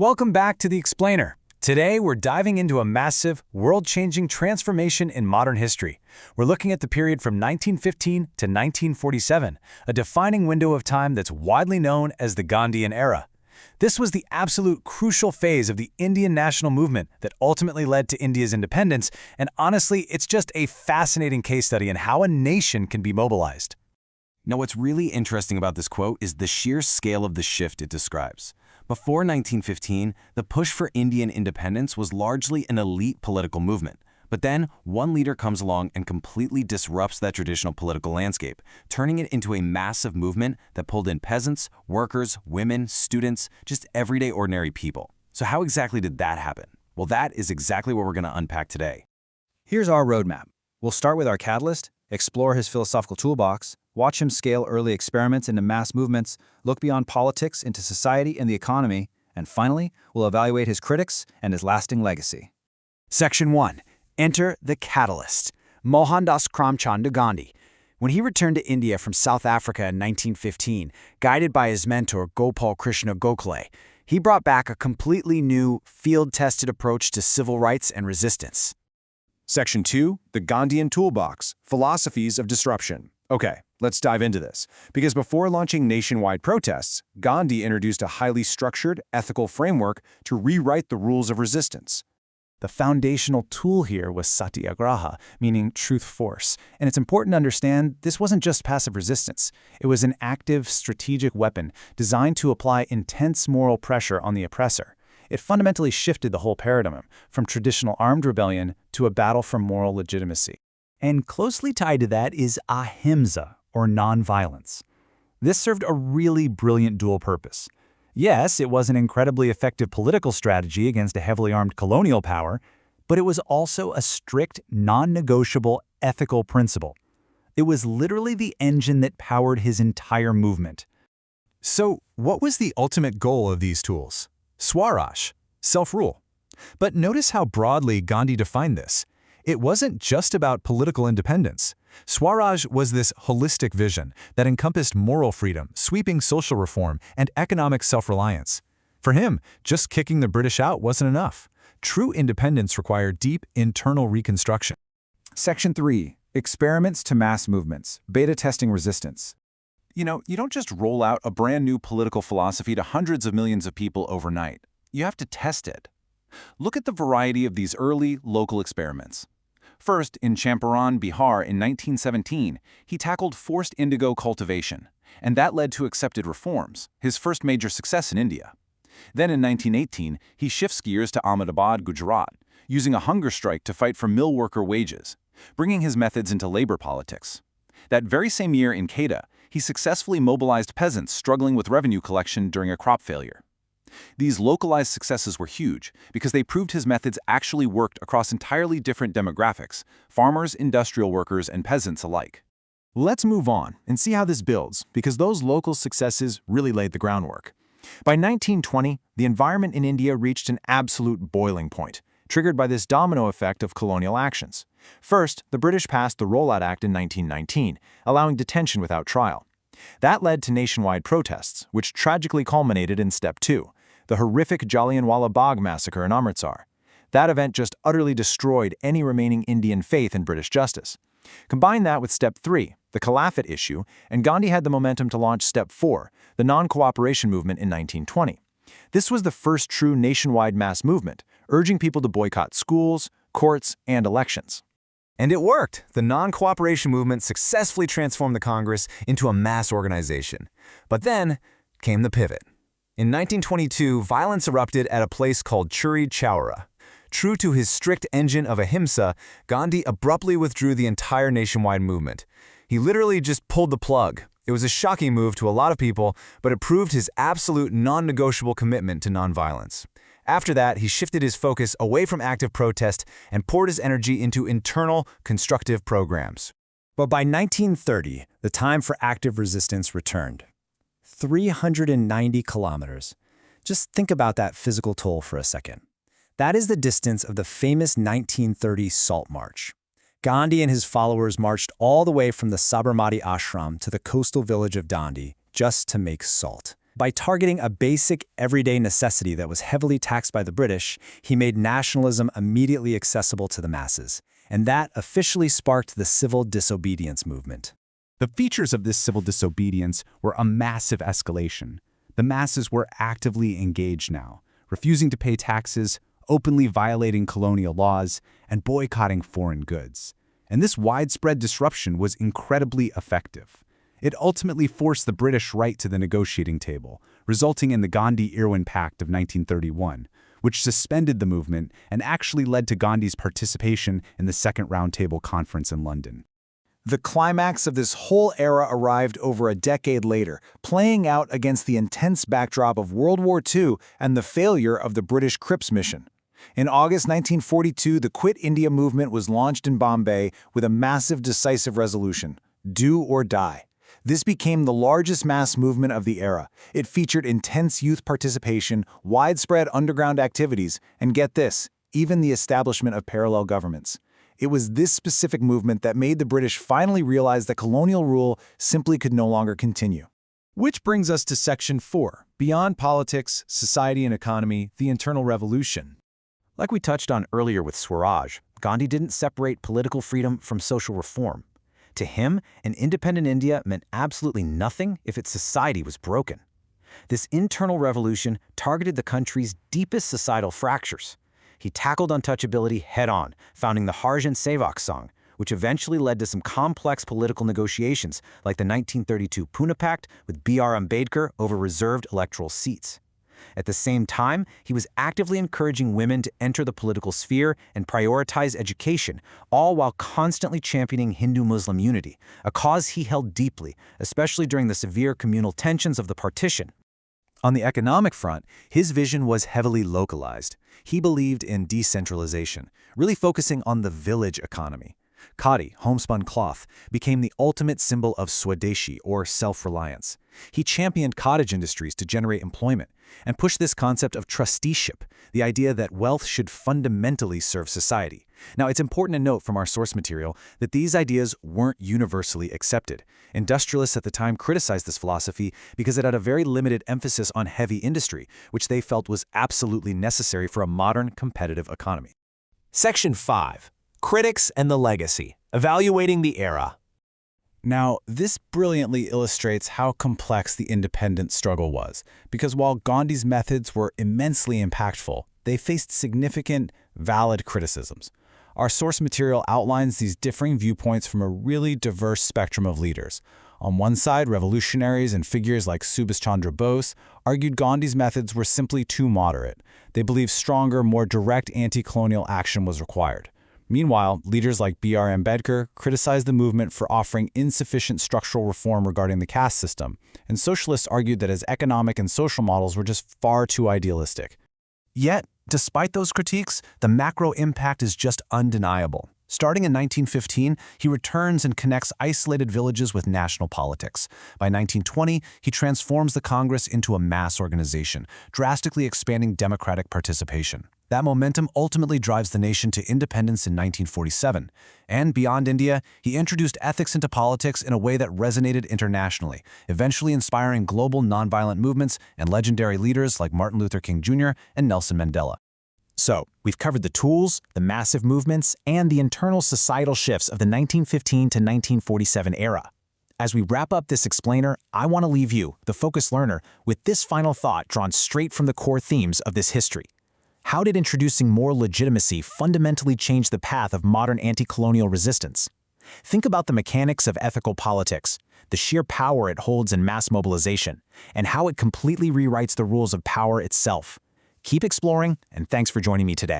Welcome back to The Explainer. Today, we're diving into a massive, world-changing transformation in modern history. We're looking at the period from 1915 to 1947, a defining window of time that's widely known as the Gandhian era. This was the absolute crucial phase of the Indian national movement that ultimately led to India's independence, and honestly, it's just a fascinating case study in how a nation can be mobilized. Now, what's really interesting about this quote is the sheer scale of the shift it describes. Before 1915, the push for Indian independence was largely an elite political movement. But then, one leader comes along and completely disrupts that traditional political landscape, turning it into a massive movement that pulled in peasants, workers, women, students, just everyday ordinary people. So how exactly did that happen? Well, that is exactly what we're going to unpack today. Here's our roadmap. We'll start with our catalyst, explore his philosophical toolbox, watch him scale early experiments into mass movements, look beyond politics into society and the economy, and finally, we'll evaluate his critics and his lasting legacy. Section 1. Enter the catalyst, Mohandas Karamchand Gandhi. When he returned to India from South Africa in 1915, guided by his mentor Gopal Krishna Gokhale, he brought back a completely new, field-tested approach to civil rights and resistance. Section 2. The Gandhian Toolbox, Philosophies of Disruption. Okay, let's dive into this. Because before launching nationwide protests, Gandhi introduced a highly structured, ethical framework to rewrite the rules of resistance. The foundational tool here was satyagraha, meaning truth force. And it's important to understand this wasn't just passive resistance. It was an active, strategic weapon designed to apply intense moral pressure on the oppressor. It fundamentally shifted the whole paradigm, from traditional armed rebellion to a battle for moral legitimacy. And closely tied to that is ahimsa, or nonviolence. This served a really brilliant dual purpose. Yes, it was an incredibly effective political strategy against a heavily armed colonial power, but it was also a strict, non-negotiable ethical principle. It was literally the engine that powered his entire movement. So, what was the ultimate goal of these tools? Swaraj, self-rule. But notice how broadly Gandhi defined this. It wasn't just about political independence. Swaraj was this holistic vision that encompassed moral freedom, sweeping social reform, and economic self-reliance. For him, just kicking the British out wasn't enough. True independence required deep internal reconstruction. Section 3. Experiments to mass movements, beta testing resistance. You don't just roll out a brand new political philosophy to hundreds of millions of people overnight. You have to test it. Look at the variety of these early, local experiments. First, in Champaran, Bihar in 1917, he tackled forced indigo cultivation, and that led to accepted reforms, his first major success in India. Then in 1918, he shifts gears to Ahmedabad, Gujarat, using a hunger strike to fight for mill worker wages, bringing his methods into labor politics. That very same year in Kedah, he successfully mobilized peasants struggling with revenue collection during a crop failure. These localized successes were huge because they proved his methods actually worked across entirely different demographics, farmers, industrial workers, and peasants alike. Let's move on and see how this builds, because those local successes really laid the groundwork. By 1920, the environment in India reached an absolute boiling point, triggered by this domino effect of colonial actions. First, the British passed the Rollout Act in 1919, allowing detention without trial. That led to nationwide protests, which tragically culminated in Step 2, the horrific Jallianwala Bagh massacre in Amritsar. That event just utterly destroyed any remaining Indian faith in British justice. Combine that with Step 3, the Caliphate issue, and Gandhi had the momentum to launch Step 4, the non-cooperation movement in 1920. This was the first true nationwide mass movement, urging people to boycott schools, courts, and elections. And it worked. The non-cooperation movement successfully transformed the Congress into a mass organization. But then came the pivot. In 1922, violence erupted at a place called Churi Chowra. True to his strict engine of ahimsa, Gandhi abruptly withdrew the entire nationwide movement. He literally just pulled the plug. It was a shocking move to a lot of people, but it proved his absolute non-negotiable commitment to nonviolence. After that, he shifted his focus away from active protest and poured his energy into internal, constructive programs. But by 1930, the time for active resistance returned. 390 kilometers. Just think about that physical toll for a second. That is the distance of the famous 1930 Salt March. Gandhi and his followers marched all the way from the Sabarmati ashram to the coastal village of Dandi just to make salt. By targeting a basic, everyday necessity that was heavily taxed by the British, he made nationalism immediately accessible to the masses, and that officially sparked the civil disobedience movement. The features of this civil disobedience were a massive escalation. The masses were actively engaged now, refusing to pay taxes, openly violating colonial laws, and boycotting foreign goods. And this widespread disruption was incredibly effective. It ultimately forced the British right to the negotiating table, resulting in the Gandhi-Irwin Pact of 1931, which suspended the movement and actually led to Gandhi's participation in the Second Roundtable Conference in London. The climax of this whole era arrived over a decade later, playing out against the intense backdrop of World War II and the failure of the British Cripps mission. In August 1942, the Quit India movement was launched in Bombay with a massive decisive resolution: do or die. This became the largest mass movement of the era. It featured intense youth participation, widespread underground activities, and get this, even the establishment of parallel governments. It was this specific movement that made the British finally realize that colonial rule simply could no longer continue. Which brings us to Section 4, Beyond Politics, Society and Economy, the Internal Revolution. Like we touched on earlier with Swaraj, Gandhi didn't separate political freedom from social reform. To him, an independent India meant absolutely nothing if its society was broken. This internal revolution targeted the country's deepest societal fractures. He tackled untouchability head-on, founding the Harjan Sevak Sangh, which eventually led to some complex political negotiations like the 1932 Pune Pact with B.R. Ambedkar over reserved electoral seats. At the same time, he was actively encouraging women to enter the political sphere and prioritize education, all while constantly championing Hindu-Muslim unity, a cause he held deeply, especially during the severe communal tensions of the partition. On the economic front, his vision was heavily localized. He believed in decentralization, really focusing on the village economy. Khadi, homespun cloth, became the ultimate symbol of Swadeshi, or self-reliance. He championed cottage industries to generate employment and pushed this concept of trusteeship, the idea that wealth should fundamentally serve society. Now, it's important to note from our source material that these ideas weren't universally accepted. Industrialists at the time criticized this philosophy because it had a very limited emphasis on heavy industry, which they felt was absolutely necessary for a modern, competitive economy. Section 5. Critics and the Legacy. Evaluating the Era. Now, this brilliantly illustrates how complex the independence struggle was, because while Gandhi's methods were immensely impactful, they faced significant, valid criticisms. Our source material outlines these differing viewpoints from a really diverse spectrum of leaders. On one side, revolutionaries and figures like Subhash Chandra Bose argued Gandhi's methods were simply too moderate. They believed stronger, more direct anti-colonial action was required. Meanwhile, leaders like B.R. Ambedkar criticized the movement for offering insufficient structural reform regarding the caste system, and socialists argued that his economic and social models were just far too idealistic. Yet, despite those critiques, the macro impact is just undeniable. Starting in 1915, he returns and connects isolated villages with national politics. By 1920, he transforms the Congress into a mass organization, drastically expanding democratic participation. That momentum ultimately drives the nation to independence in 1947. And beyond India, he introduced ethics into politics in a way that resonated internationally, eventually inspiring global nonviolent movements and legendary leaders like Martin Luther King Jr. and Nelson Mandela. So, we've covered the tools, the massive movements, and the internal societal shifts of the 1915 to 1947 era. As we wrap up this explainer, I want to leave you, the focused learner, with this final thought drawn straight from the core themes of this history. How did introducing more legitimacy fundamentally change the path of modern anti-colonial resistance? Think about the mechanics of ethical politics, the sheer power it holds in mass mobilization, and how it completely rewrites the rules of power itself. Keep exploring, and thanks for joining me today.